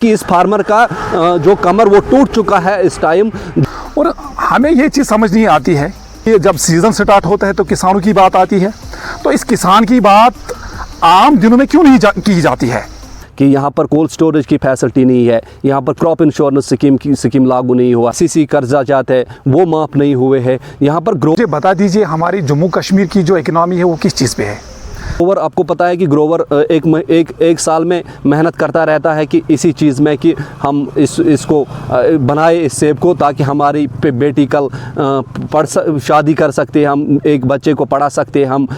कि इस फार्मर का जो कमर वो टूट चुका है इस टाइम। और हमें ये चीज़ समझ नहीं आती है कि जब सीज़न स्टार्ट होता है तो किसानों की बात आती है, तो इस किसान की बात आम दिनों में क्यों नहीं की जाती है कि यहाँ पर कोल्ड स्टोरेज की फैसिलिटी नहीं है, यहाँ पर क्रॉप इंश्योरेंस स्कीम लागू नहीं हुआ, सीसी कर्जा जाते हैं वो माफ़ नहीं हुए हैं, यहाँ पर मुझे बता दीजिए हमारी जम्मू कश्मीर की जो इकनॉमी है वो किस चीज़ पे है। ग्रोवर, आपको पता है कि ग्रोवर एक साल में मेहनत करता रहता है कि इसी चीज़ में कि हम इसको बनाए इस सेब को, ताकि हमारी बेटी कल शादी कर सकते हैं, हम एक बच्चे को पढ़ा सकते हैं। हम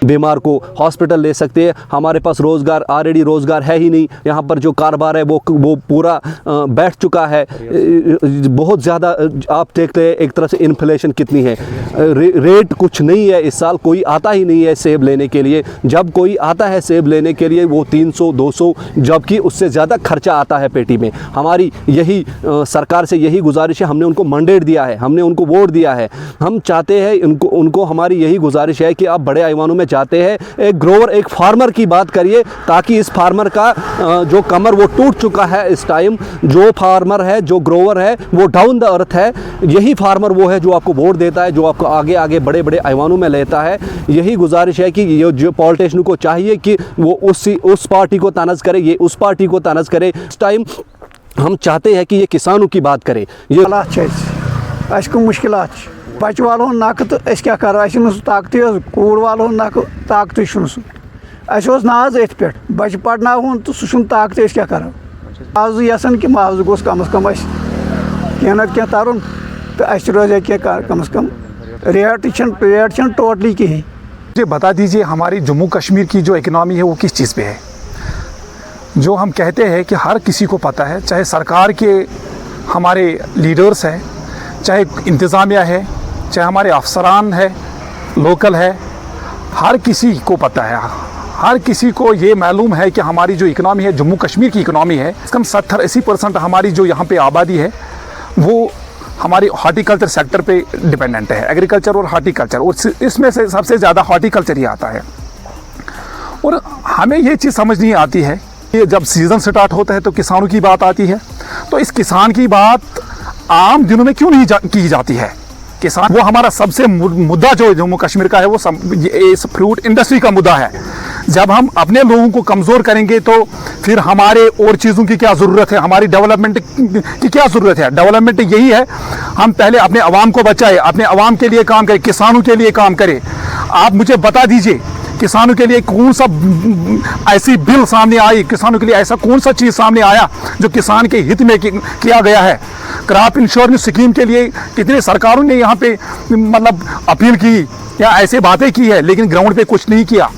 बीमार को हॉस्पिटल ले सकते हैं। हमारे पास रोज़गार ऑलरेडी रोज़गार है ही नहीं, यहाँ पर जो कारोबार है वो पूरा बैठ चुका है। बहुत ज़्यादा आप देखते हैं एक तरह से इन्फ्लेशन कितनी है, रेट कुछ नहीं है। इस साल कोई आता ही नहीं है सेब लेने के लिए, जब कोई आता है सेब लेने के लिए वो 300-200, जबकि उससे ज़्यादा खर्चा आता है पेटी में। हमारी यही सरकार से यही गुजारिश है, हमने उनको मैंडेट दिया है, हमने उनको वोट दिया है, हम चाहते हैं उनको हमारी यही गुजारिश है कि आप बड़े ऐवानों में जाते हैं, एक ग्रोवर एक फार्मर की बात करिए, ताकि इस फार्मर का जो कमर वो टूट चुका है इस टाइम। जो फार्मर है, जो ग्रोवर है, वो डाउन द अर्थ है। यही फार्मर वो है जो आपको वोट देता है, जो आपको आगे आगे बड़े बड़े ऐवानों में लेता है। यही गुजारिश है कि ये जो पॉलिटिशियन को चाहिए कि वो उस पार्टी को तानज़ करे, ये उस पार्टी को तानज़ करे। इस टाइम हम चाहते हैं कि ये किसानों की बात करे। ये मुश्किल बच वालो नक तो क्या करो, ताकत कूर वालो नक ताकत नाज अथ पे बच पढ़ना तो सह ताकत क्या करो। मुआवज यसान कि मुआवज गोस कम अज़ कम कह ना कह तरन तो रोजे कह कम अज़ कम रेट टोटली कहीं। मुझे बता दीजिए हमारी जम्मू कश्मीर की जो इकनॉमी है वो किस चीज़ पे है। जो हम कहते हैं कि हर किसी को पता है, चाहे सरकार के हमारे लीडर्स हैं, चाहे इंतज़ामिया है, चाहे हमारे अफसरान है, लोकल है, हर किसी को पता है, हर किसी को ये मालूम है कि हमारी जो इकनॉमी है, जम्मू कश्मीर की इकनॉमी है, कम 70-80% हमारी जो यहाँ पे आबादी है वो हमारी हॉर्टिकल्चर सेक्टर पे डिपेंडेंट है, एग्रीकल्चर और हॉर्टिकल्चर, और इसमें से सबसे ज़्यादा हॉर्टिकल्चर ही आता है। और हमें ये चीज़ समझ नहीं आती है कि जब सीज़न स्टार्ट होता है तो किसानों की बात आती है, तो इस किसान की बात आम दिनों में क्यों नहीं की जाती है। किसान वो हमारा सबसे मुद्दा जो जम्मू कश्मीर का है वो इस फ्रूट इंडस्ट्री का मुद्दा है। जब हम अपने लोगों को कमज़ोर करेंगे तो फिर हमारे और चीज़ों की क्या ज़रूरत है, हमारी डेवलपमेंट की क्या ज़रूरत है। डेवलपमेंट यही है हम पहले अपने अवाम को बचाए, अपने अवाम के लिए काम करें, किसानों के लिए काम करें। आप मुझे बता दीजिए किसानों के लिए कौन सा ऐसी बिल सामने आई, किसानों के लिए ऐसा कौन सा चीज़ सामने आया जो किसान के हित में किया गया है। क्रॉप इंश्योरेंस स्कीम के लिए कितने सरकारों ने यहाँ पे मतलब अपील की या ऐसे बातें की है, लेकिन ग्राउंड पे कुछ नहीं किया।